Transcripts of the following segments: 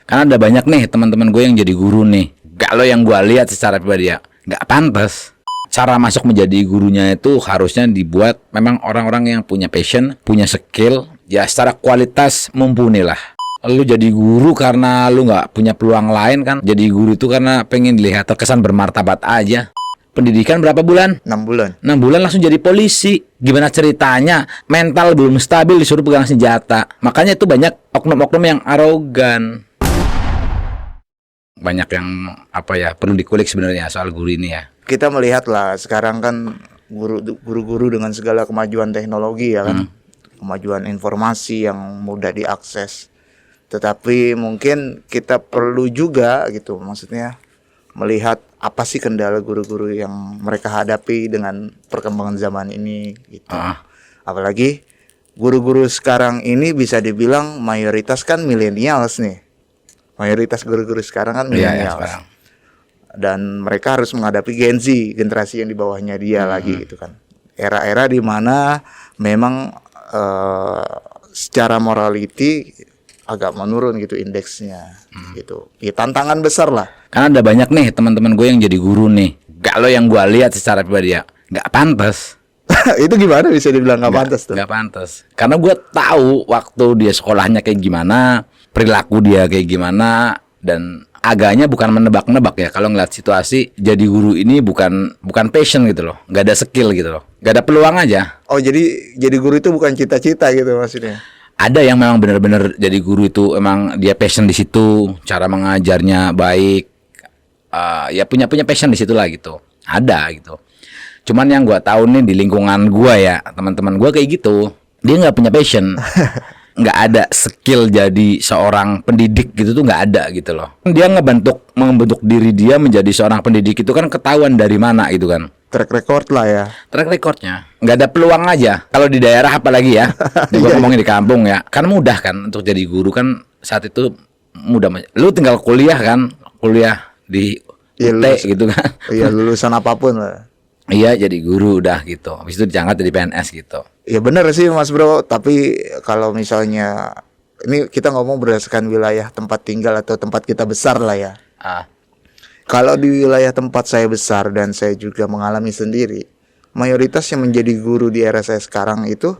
Karena ada banyak nih teman-teman gue yang jadi guru nih. Kalau yang gue lihat secara pribadi ya, nggak pantas. Cara masuk menjadi gurunya itu harusnya dibuat memang orang-orang yang punya passion, punya skill, ya secara kualitas mumpuni lah. Lu jadi guru karena lu nggak punya peluang lain kan? Jadi guru itu karena pengen dilihat terkesan bermartabat aja. Pendidikan berapa bulan? 6 bulan. 6 bulan langsung jadi polisi. Gimana ceritanya? Mental belum stabil disuruh pegang senjata. Makanya itu banyak oknum-oknum yang arogan. Banyak yang perlu dikulik sebenarnya soal guru ini ya. Kita melihat lah sekarang kan guru-guru dengan segala kemajuan teknologi ya kan. Kemajuan informasi yang mudah diakses. Tetapi mungkin kita perlu juga gitu, maksudnya melihat apa sih kendala guru-guru yang mereka hadapi dengan perkembangan zaman ini gitu. Apalagi guru-guru sekarang ini bisa dibilang mayoritas kan millennials nih. Mayoritas guru-guru sekarang kan millennials. Iya, dan mereka harus menghadapi Gen Z, generasi yang di bawahnya dia lagi gitu kan. Era-era di mana memang secara morality agak menurun gitu indeksnya gitu. Ya tantangan besar lah. Karena ada banyak nih teman-teman gue yang jadi guru nih. Kalau yang gue lihat secara pribadi ya, nggak pantas. Itu gimana bisa dibilang nggak pantas tuh? Nggak pantas. Karena gue tahu waktu dia sekolahnya kayak gimana, perilaku dia kayak gimana, dan agaknya bukan menebak-nebak ya. Kalau ngeliat situasi, jadi guru ini bukan passion gitu loh, nggak ada skill gitu loh, nggak ada peluang aja. Oh jadi guru itu bukan cita-cita gitu maksudnya? Ada yang memang benar-benar jadi guru itu emang dia passion di situ, cara mengajarnya baik, ya punya passion di situ lah gitu. Ada gitu. Cuman yang gue tahu nih di lingkungan gue ya, teman-teman gue kayak gitu, dia nggak punya passion. Nggak ada skill jadi seorang pendidik gitu tuh nggak ada gitu loh. Dia membentuk diri dia menjadi seorang pendidik itu kan ketahuan dari mana gitu kan. Track record lah ya. Track recordnya nggak ada peluang aja. Kalau di daerah apalagi ya, gue ngomongin di kampung ya, kan mudah kan untuk jadi guru kan saat itu mudah. Lu tinggal kuliah di UT gitu kan. Iya lulusan apapun lah. Iya jadi guru udah gitu. Habis itu diangkat jadi PNS gitu. Ya benar sih Mas Bro, tapi kalau misalnya ini kita ngomong berdasarkan wilayah tempat tinggal atau tempat kita besar lah ya. Kalau di wilayah tempat saya besar dan saya juga mengalami sendiri, mayoritas yang menjadi guru di era saya sekarang itu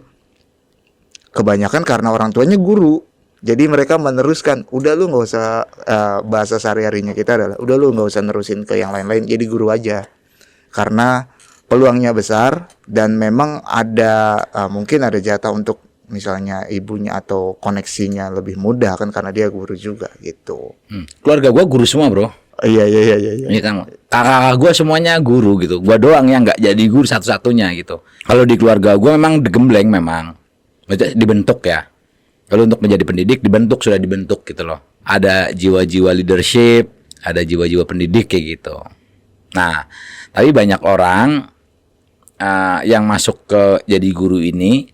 kebanyakan karena orang tuanya guru. Jadi mereka meneruskan, udah lu nggak usah bahasa sehari-harinya kita adalah, udah lu nggak usah nerusin ke yang lain-lain, jadi guru aja. Karena peluangnya besar dan memang ada mungkin ada jatah untuk misalnya ibunya atau koneksinya lebih mudah kan karena dia guru juga gitu. Keluarga gue guru semua bro. Iya. Iya kan, kakak gue semuanya guru gitu. Gue doang yang nggak jadi guru satu-satunya gitu. Kalau di keluarga gue memang digembleng memang, dibentuk ya. Kalau untuk menjadi pendidik sudah dibentuk gitu loh. Ada jiwa-jiwa leadership, ada jiwa-jiwa pendidik kayak gitu. Nah, tapi banyak orang yang masuk ke jadi guru ini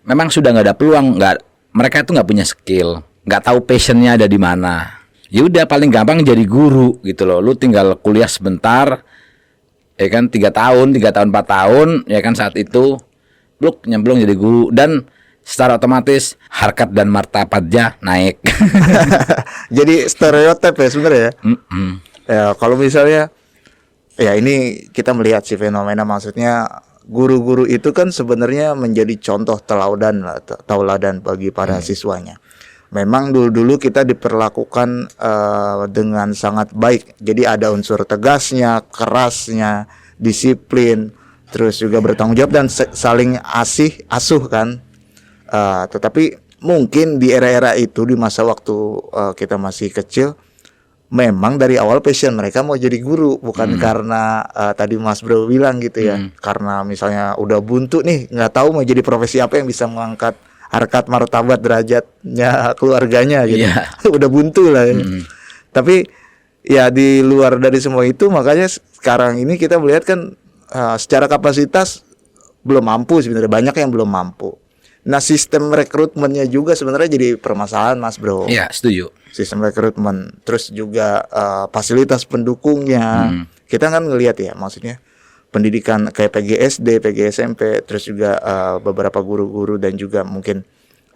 memang sudah nggak ada peluang, mereka itu nggak punya skill, nggak tahu passionnya ada di mana. Ya udah paling gampang jadi guru gitu loh. Lu tinggal kuliah sebentar, ya kan 3 tahun, 4 tahun, ya kan saat itu lu nyemplung jadi guru dan secara otomatis harkat dan martabatnya naik. Jadi stereotip ya sebenarnya ya. Ya kalau misalnya ya ini kita melihat sih fenomena, maksudnya guru-guru itu kan sebenarnya menjadi contoh tauladan bagi para siswanya. Memang dulu-dulu kita diperlakukan dengan sangat baik. Jadi ada unsur tegasnya, kerasnya, disiplin, terus juga bertanggung jawab dan saling asuh kan. Tetapi mungkin di era-era itu, di masa waktu kita masih kecil, memang dari awal passion mereka mau jadi guru, bukan karena tadi Mas Bro bilang gitu ya, karena misalnya udah buntu nih, nggak tahu mau jadi profesi apa yang bisa mengangkat harkat martabat derajatnya keluarganya gitu. Udah buntu lah ya. Tapi ya di luar dari semua itu, makanya sekarang ini kita melihat kan secara kapasitas belum mampu sebenarnya, banyak yang belum mampu. Nah sistem rekrutmennya juga sebenarnya jadi permasalahan Mas Bro. Iya setuju. Sistem rekrutmen, terus juga fasilitas pendukungnya. Kita kan ngelihat ya, maksudnya pendidikan kayak PGSD, PGSMP, terus juga beberapa guru-guru dan juga mungkin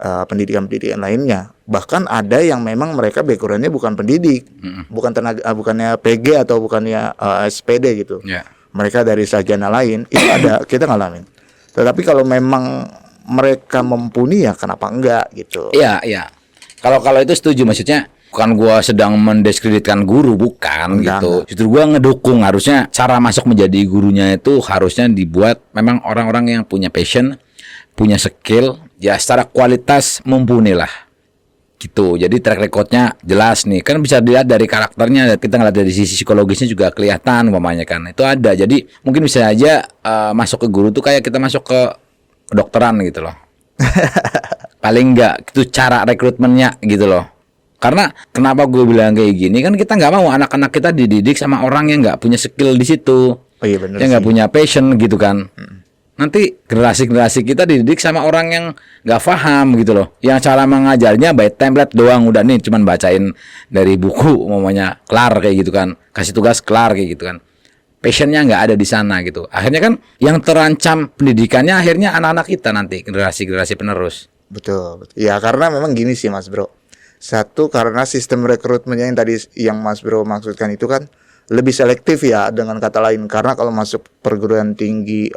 pendidikan-pendidikan lainnya. Bahkan ada yang memang mereka backgroundnya bukan pendidik, bukan bukannya PG atau bukannya SPD gitu. Ya. Mereka dari sarjana lain, itu ada, kita ngalamin. Tetapi kalau memang mereka mumpuni ya kenapa enggak gitu. Iya, iya. Kalau itu setuju, maksudnya bukan gua sedang mendiskreditkan guru, bukan Enggak, gitu. Justru gua ngedukung, harusnya cara masuk menjadi gurunya itu harusnya dibuat memang orang-orang yang punya passion, punya skill, ya secara kualitas mumpuni lah. Gitu. Jadi track recordnya jelas nih. Kan bisa dilihat dari karakternya, kita ngeliat dari sisi psikologisnya juga kelihatan umpamanya kan. Itu ada. Jadi mungkin bisa aja masuk ke guru tuh kayak kita masuk ke kedokteran gitu loh. Paling enggak itu cara rekrutmennya gitu loh. Karena kenapa gue bilang kayak gini, kan kita nggak mau anak-anak kita dididik sama orang yang nggak punya skill di situ. Oh iya bener Yang nggak sih. punya passion gitu kan. Nanti generasi kita dididik sama orang yang nggak paham gitu loh. Yang cara mengajarnya by template doang, udah nih cuman bacain dari buku umumnya, kelar kayak gitu kan. Kasih tugas kelar kayak gitu kan. Passionnya nggak ada di sana gitu. Akhirnya kan yang terancam pendidikannya akhirnya anak-anak kita nanti, generasi penerus. Betul, betul. Ya karena memang gini sih Mas Bro. Satu, karena sistem rekrutmennya yang tadi yang Mas Bro maksudkan itu kan lebih selektif ya, dengan kata lain. Karena kalau masuk perguruan tinggi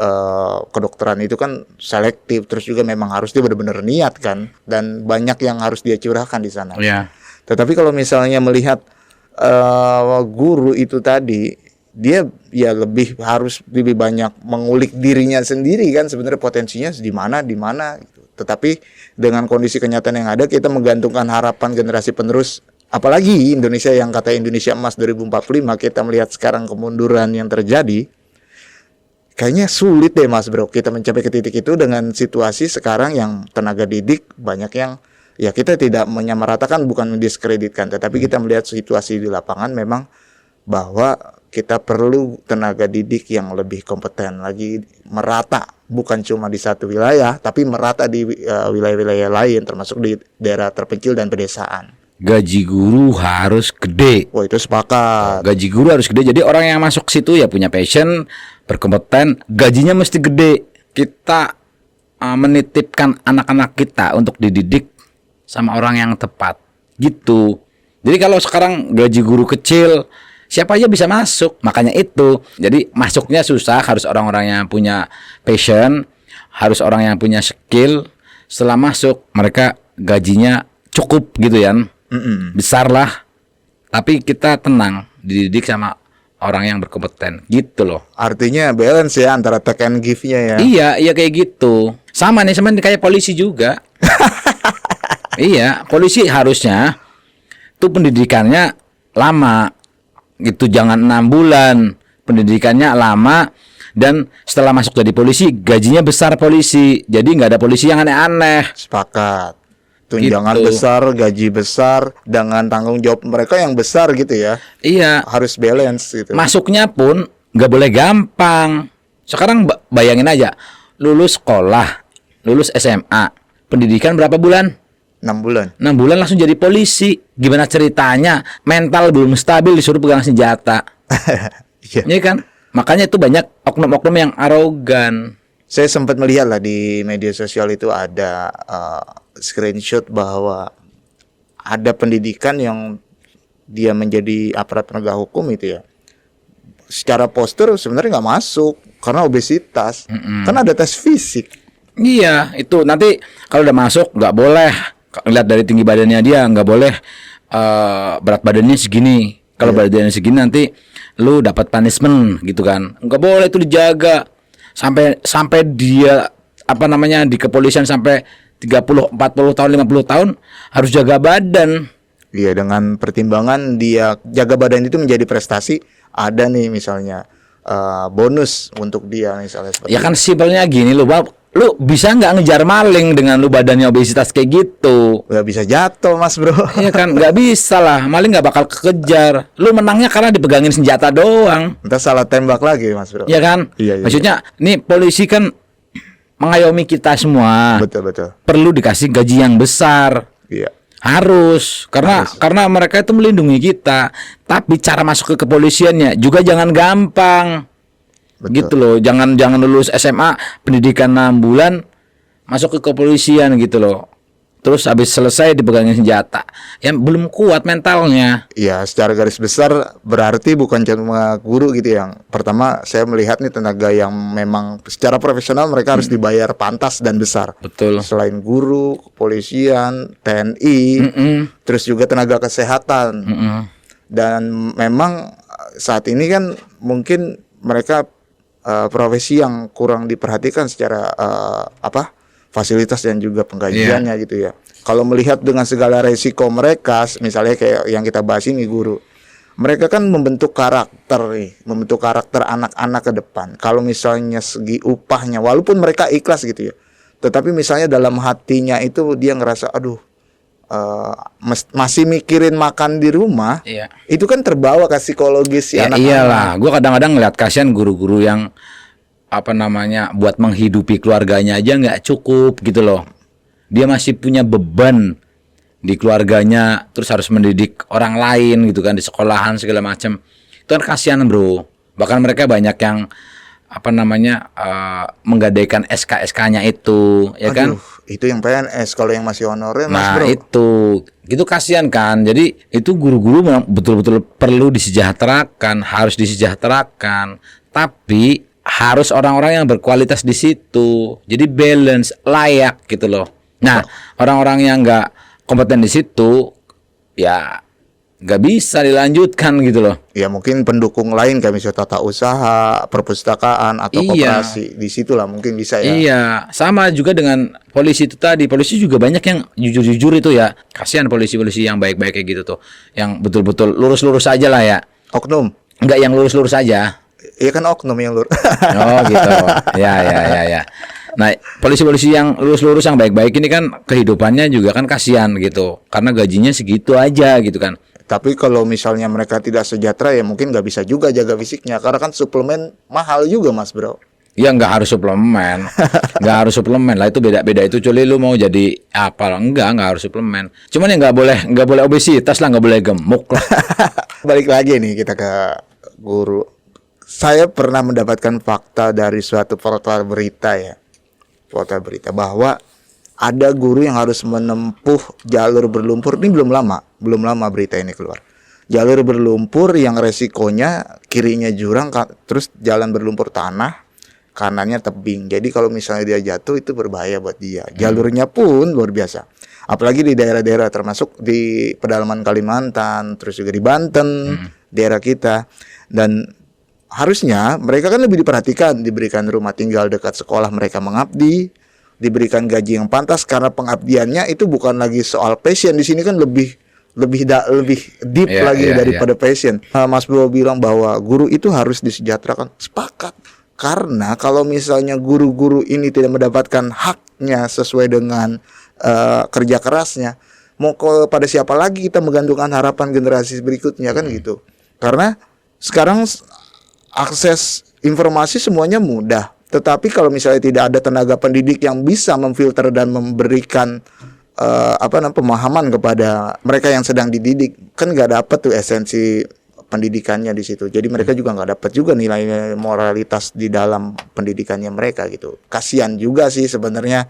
kedokteran itu kan selektif, terus juga memang harus dia benar-benar niat kan, dan banyak yang harus dia curahkan di sana. Iya. Tetapi kalau misalnya melihat guru itu tadi, dia ya harus lebih banyak mengulik dirinya sendiri kan, sebenarnya potensinya di mana gitu. Tetapi dengan kondisi kenyataan yang ada, kita menggantungkan harapan generasi penerus. Apalagi Indonesia yang kata Indonesia Emas 2045, kita melihat sekarang kemunduran yang terjadi. Kayaknya sulit deh Mas Bro kita mencapai ke titik itu dengan situasi sekarang yang tenaga didik banyak yang, ya kita tidak menyamaratakan, bukan mendiskreditkan, tetapi kita melihat situasi di lapangan memang bahwa kita perlu tenaga didik yang lebih kompeten lagi, merata, bukan cuma di satu wilayah, tapi merata di wilayah-wilayah lain, termasuk di daerah terpencil dan pedesaan. Gaji guru harus gede. Wah itu sepakat. Gaji guru harus gede. Jadi orang yang masuk situ ya punya passion, berkompeten, gajinya mesti gede. Kita menitipkan anak-anak kita untuk dididik sama orang yang tepat. Gitu. Jadi kalau sekarang gaji guru kecil, siapa aja bisa masuk. Makanya itu. Jadi masuknya susah, harus orang-orang yang punya passion, harus orang yang punya skill. Setelah masuk, mereka gajinya cukup gitu ya. Besar lah, tapi kita tenang, dididik sama orang yang berkompeten gitu loh. Artinya balance ya antara take and give-nya ya. Iya kayak gitu. Sama nih kayak polisi juga. Iya, polisi harusnya tuh pendidikannya lama gitu, jangan 6 bulan. Pendidikannya lama, dan setelah masuk jadi polisi gajinya besar polisi. Jadi nggak ada polisi yang aneh-aneh. Sepakat. Tunjangan Gitu. besar, gaji besar, dengan tanggung jawab mereka yang besar gitu ya. Iya. Harus balance gitu. Masuknya pun nggak boleh gampang. Sekarang bayangin aja, lulus sekolah, lulus SMA, pendidikan berapa bulan? 6 bulan. 6 bulan langsung jadi polisi. Gimana ceritanya? Mental belum stabil, disuruh pegang senjata. Iya. Iya kan? Makanya itu banyak oknum-oknum yang arogan. Saya sempat melihat lah di media sosial itu ada screenshot bahwa ada pendidikan yang dia menjadi aparat penegak hukum itu ya. Secara postur sebenarnya nggak masuk karena obesitas. Kan ada tes fisik. Iya, itu nanti kalau udah masuk nggak boleh lihat dari tinggi badannya dia, nggak boleh berat badannya segini. Kalau badannya segini nanti lu dapat punishment gitu kan. Nggak boleh itu dijaga sampai dia di kepolisian sampai 30, 40 tahun, 50 tahun harus jaga badan. Iya, dengan pertimbangan dia jaga badan itu menjadi prestasi, ada nih misalnya bonus untuk dia misalnya seperti Ya kan simpelnya gini lu bisa nggak ngejar maling dengan lu badannya obesitas kayak gitu? nggak bisa jatuh Mas Bro. Iya kan, nggak bisa lah, maling nggak bakal kekejar. Lu menangnya karena dipegangin senjata doang. Ntar salah tembak lagi Mas Bro. Iya kan? Iya. Maksudnya nih polisi kan mengayomi kita semua. Betul. Perlu dikasih gaji yang besar. Iya. Harus karena mereka itu melindungi kita. Tapi cara masuk ke kepolisiannya juga jangan gampang. Betul. Gitu loh. Jangan lulus SMA pendidikan 6 bulan masuk ke kepolisian gitu loh. terus habis selesai dipegangin senjata. Ya belum kuat mentalnya. Ya, secara garis besar berarti bukan cuma guru gitu yang pertama saya melihat nih tenaga yang memang secara profesional mereka harus dibayar pantas dan besar. Betul. Selain guru, kepolisian, TNI, terus juga tenaga kesehatan. Dan memang saat ini kan mungkin mereka profesi yang kurang diperhatikan secara fasilitas dan juga penggajiannya gitu ya. Kalau melihat dengan segala resiko mereka, misalnya kayak yang kita bahas ini guru, mereka kan membentuk karakter anak-anak ke depan. Kalau misalnya segi upahnya, walaupun mereka ikhlas gitu ya, tetapi misalnya dalam hatinya itu dia ngerasa, aduh, masih mikirin makan di rumah, itu kan terbawa ke psikologis si anak-anak. Iyalah, gue kadang-kadang ngeliat kasihan guru-guru yang buat menghidupi keluarganya aja nggak cukup gitu loh. Dia masih punya beban di keluarganya, terus harus mendidik orang lain gitu kan di sekolahan segala macam. Itu kan kasihan bro. Bahkan mereka banyak yang menggadaikan SK-SK-nya itu, ya kan? Itu yang PNS, kalau yang masih honorer, Mas Bro. Itu kasihan kan. Jadi itu guru-guru memang betul-betul perlu disejahterakan, harus disejahterakan. Tapi harus orang-orang yang berkualitas di situ. Jadi balance, layak gitu loh. Nah, orang-orang yang nggak kompeten di situ, ya nggak bisa dilanjutkan gitu loh. Ya mungkin pendukung lain kayak misalnya tata usaha, perpustakaan atau koperasi, di situlah mungkin bisa ya. Iya, sama juga dengan polisi itu tadi. Polisi juga banyak yang jujur-jujur itu ya. Kasihan polisi-polisi yang baik-baik kayak gitu tuh, yang betul-betul lurus-lurus aja lah ya. Oknum? Enggak yang lurus-lurus aja. Iya kan oknum yang lurus. Oh gitu. Ya. Nah, polisi-polisi yang lurus-lurus yang baik-baik ini kan kehidupannya juga kan kasihan gitu. Karena gajinya segitu aja gitu kan. Tapi kalau misalnya mereka tidak sejahtera ya mungkin nggak bisa juga jaga fisiknya. Karena kan suplemen mahal juga Mas Bro. Ya nggak harus suplemen. Nggak harus suplemen lah, itu beda-beda. Itu cuy, lu mau jadi apa? Nggak harus suplemen. Cuman ya nggak boleh obesitas lah, nggak boleh gemuk lah. Balik lagi nih kita ke guru. Saya pernah mendapatkan fakta dari suatu portal berita bahwa ada guru yang harus menempuh jalur berlumpur. Ini belum lama berita ini keluar. Jalur berlumpur yang resikonya kirinya jurang, terus jalan berlumpur tanah, kanannya tebing. Jadi kalau misalnya dia jatuh itu berbahaya buat dia. Jalurnya pun luar biasa. Apalagi di daerah-daerah termasuk di pedalaman Kalimantan, terus juga di Banten, daerah kita. Dan harusnya mereka kan lebih diperhatikan, diberikan rumah tinggal dekat sekolah mereka mengabdi, diberikan gaji yang pantas karena pengabdiannya itu bukan lagi soal passion. Di sini kan lebih deep daripada passion. Mas Bro bilang bahwa guru itu harus disejahterakan. Sepakat. Karena kalau misalnya guru-guru ini tidak mendapatkan haknya sesuai dengan kerja kerasnya, mau kepada siapa lagi kita menggantungkan harapan generasi berikutnya kan gitu. Karena sekarang akses informasi semuanya mudah, tetapi kalau misalnya tidak ada tenaga pendidik yang bisa memfilter dan memberikan pemahaman kepada mereka yang sedang dididik, kan nggak dapat tuh esensi pendidikannya di situ. Jadi mereka juga nggak dapat juga nilai moralitas di dalam pendidikannya mereka gitu. Kasihan juga sih sebenarnya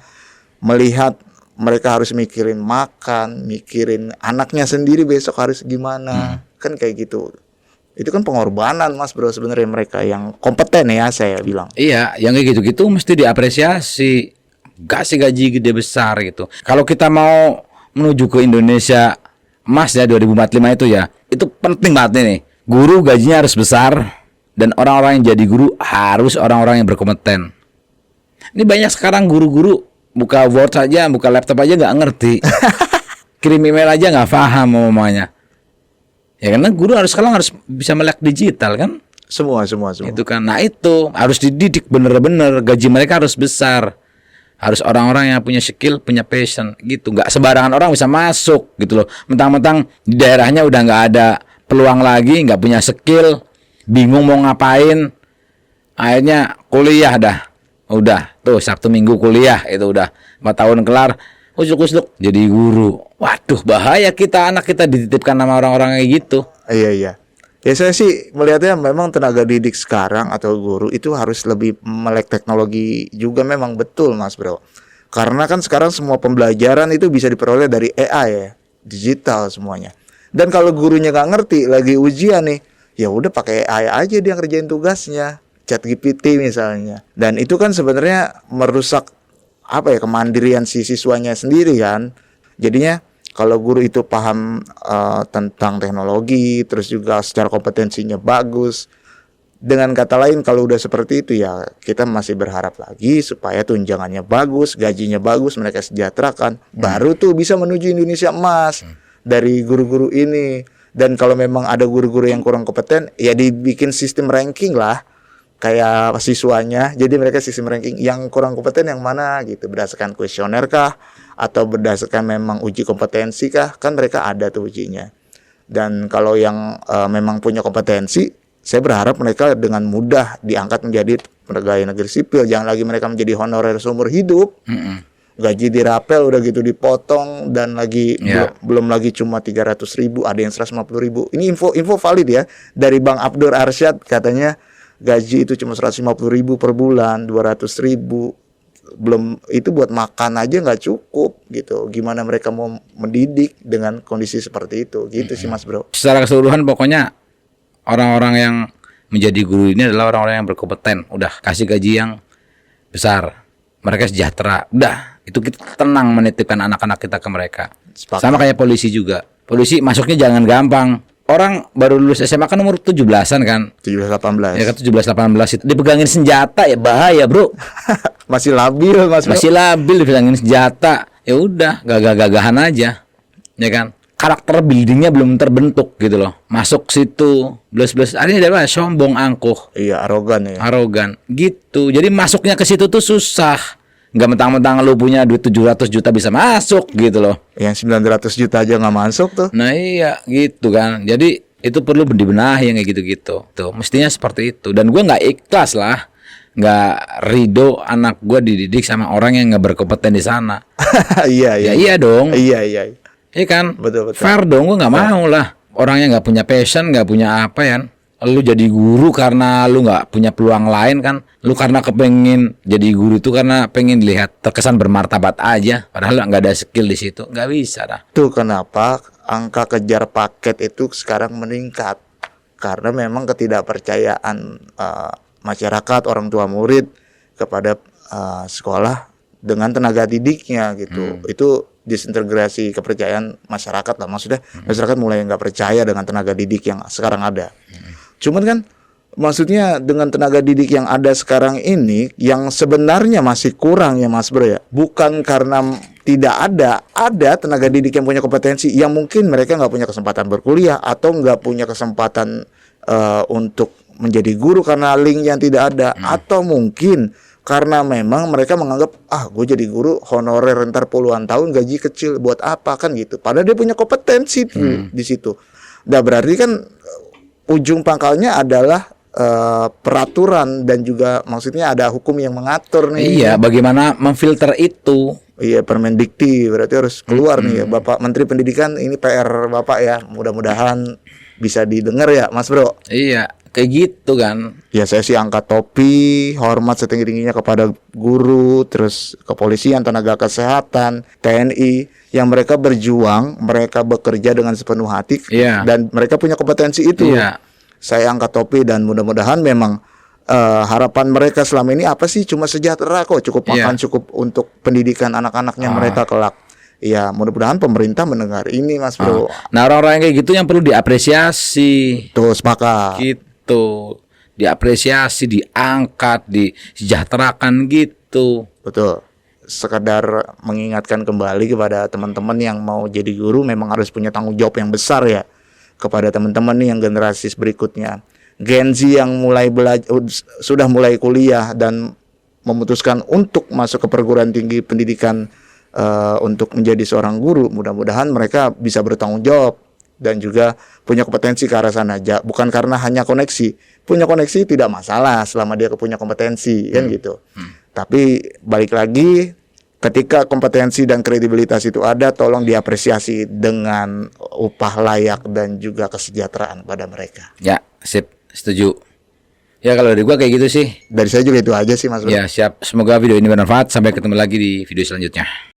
melihat mereka harus mikirin makan, mikirin anaknya sendiri besok harus gimana, kan kayak gitu. Itu kan pengorbanan Mas Bro sebenarnya mereka yang kompeten ya saya bilang. Iya, yang kayak gitu-gitu mesti diapresiasi. Kasih gaji gede besar gitu. Kalau kita mau menuju ke Indonesia emas ya 2045 itu ya, itu penting banget nih. Guru gajinya harus besar dan orang-orang yang jadi guru harus orang-orang yang berkompeten. Ini banyak sekarang guru-guru buka Word saja, buka laptop aja nggak ngerti. Kirim email aja nggak paham omongnya. Ya karena guru sekarang harus bisa melek digital kan? Semua. Itu kan. Nah itu harus dididik bener-bener. Gaji mereka harus besar. Harus orang-orang yang punya skill, punya passion gitu. Nggak sembarangan orang bisa masuk gitu loh. Mentang-mentang di daerahnya udah nggak ada peluang lagi, nggak punya skill, bingung mau ngapain. Akhirnya kuliah dah. Udah tuh Sabtu Minggu kuliah itu udah 4 tahun kelar. Usuk-usuk jadi guru. Waduh bahaya anak kita dititipkan sama orang-orang kayak gitu. Iya. Ya saya sih melihatnya memang tenaga didik sekarang atau guru itu harus lebih melek teknologi juga memang betul Mas Bro. Karena kan sekarang semua pembelajaran itu bisa diperoleh dari AI ya, digital semuanya. Dan kalau gurunya nggak ngerti lagi ujian nih, ya udah pakai AI aja dia ngerjain tugasnya, ChatGPT misalnya. Dan itu kan sebenarnya merusak apa ya, kemandirian si siswanya sendiri kan. Jadinya kalau guru itu paham tentang teknologi, terus juga secara kompetensinya bagus. Dengan kata lain, kalau udah seperti itu ya kita masih berharap lagi supaya tunjangannya bagus, gajinya bagus, mereka sejahterakan. Baru tuh bisa menuju Indonesia emas dari guru-guru ini. Dan kalau memang ada guru-guru yang kurang kompeten, ya dibikin sistem ranking lah kayak siswanya. Jadi mereka sistem ranking yang kurang kompeten yang mana gitu, berdasarkan kuesioner kah atau berdasarkan memang uji kompetensi kah, kan mereka ada tuh ujinya. Dan kalau yang memang punya kompetensi, saya berharap mereka dengan mudah diangkat menjadi pegawai negeri sipil. Jangan lagi mereka menjadi honorer seumur hidup. Gaji dirapel udah gitu dipotong, dan lagi belum lagi cuma 300.000, ada yang 150.000. Ini info valid ya dari Bang Abdur Arsyad, katanya gaji itu cuma 150.000 per bulan, 200.000. Belum itu buat makan aja nggak cukup gitu. Gimana mereka mau mendidik dengan kondisi seperti itu gitu sih Mas Bro. Secara keseluruhan pokoknya orang-orang yang menjadi guru ini adalah orang-orang yang berkompeten. Udah kasih gaji yang besar, mereka sejahtera. Udah, itu kita tenang menitipkan anak-anak kita ke mereka. Sepakat. Sama kayak polisi juga. Polisi masuknya jangan gampang. Orang baru lulus SMA kan umur 17-an kan. 17-18. Ya kan 17-18 itu dipegangin senjata ya bahaya, Bro. Masih labil Mas Bro. Masih labil dipegangin senjata. Ya udah, gagah-gagahan aja. Ya kan? Karakter buildingnya belum terbentuk gitu loh. Masuk situ, blus-blus. Artinya apa? Sombong, angkuh. Iya, arogan ya. Arogan gitu. Jadi masuknya ke situ tuh susah. Nggak mentang-mentang lu punya duit 700 juta bisa masuk gitu loh. Yang 900 juta aja nggak masuk tuh. Nah iya gitu kan. Jadi itu perlu dibenahi yang kayak gitu-gitu. Tuh mestinya seperti itu. Dan gue nggak ikhlas lah, nggak ridho anak gue dididik sama orang yang nggak berkompeten di sana. Iya. Ya iya dong. Iya. Iya kan. Betul. Fair dong, gue nggak mau lah. Orangnya nggak punya passion, nggak punya apa ya. Lu jadi guru karena lu nggak punya peluang lain kan. Lu karena kepengen jadi guru itu karena pengen dilihat terkesan bermartabat aja. Padahal nggak ada skill di situ. Nggak bisa dah. Itu kenapa angka kejar paket itu sekarang meningkat. Karena memang ketidakpercayaan masyarakat, orang tua murid kepada sekolah dengan tenaga didiknya gitu. Itu disintegrasi kepercayaan masyarakat lah. Maksudnya masyarakat mulai nggak percaya dengan tenaga didik yang sekarang ada. Cuman kan maksudnya dengan tenaga didik yang ada sekarang ini yang sebenarnya masih kurang ya Mas Bro ya. Bukan karena tidak ada tenaga didik yang punya kompetensi, yang mungkin mereka nggak punya kesempatan berkuliah atau nggak punya kesempatan untuk menjadi guru karena link yang tidak ada, atau mungkin karena memang mereka menganggap gue jadi guru honorer ntar puluhan tahun gaji kecil buat apa kan gitu. Padahal dia punya kompetensi di situ. Nah berarti kan ujung pangkalnya adalah peraturan dan juga maksudnya ada hukum yang mengatur nih. Iya, bagaimana memfilter itu? Iya, Permendikti berarti harus keluar nih ya, Bapak Menteri Pendidikan. Ini PR Bapak ya, mudah-mudahan bisa didengar ya Mas Bro. Iya, kayak gitu kan. Ya saya sih angkat topi, hormat setinggi-tingginya kepada guru, terus kepolisian, tenaga kesehatan, TNI yang mereka berjuang, mereka bekerja dengan sepenuh hati, dan mereka punya kompetensi itu. Saya angkat topi dan mudah-mudahan memang harapan mereka selama ini apa sih? Cuma sejahtera kok, cukup makan, cukup untuk pendidikan anak-anaknya mereka kelak. Ya mudah-mudahan pemerintah mendengar ini Mas Bro. Nah orang-orang yang kayak gitu yang perlu diapresiasi. Tuh sepakat. Gitu, diapresiasi, diangkat, disejahterakan gitu. Betul. Sekadar mengingatkan kembali kepada teman-teman yang mau jadi guru memang harus punya tanggung jawab yang besar ya kepada teman-teman nih yang generasi berikutnya. Gen Z yang sudah mulai kuliah dan memutuskan untuk masuk ke perguruan tinggi pendidikan untuk menjadi seorang guru, mudah-mudahan mereka bisa bertanggung jawab dan juga punya kompetensi ke arah sana aja. Bukan karena hanya koneksi. Punya koneksi tidak masalah selama dia punya kompetensi kan gitu. Tapi balik lagi, ketika kompetensi dan kredibilitas itu ada, tolong diapresiasi dengan upah layak dan juga kesejahteraan pada mereka. Ya, sip, setuju. Ya kalau dari gua kayak gitu sih. Dari saya juga itu aja sih Mas Bro. Ya siap. Semoga video ini bermanfaat. Sampai ketemu lagi di video selanjutnya.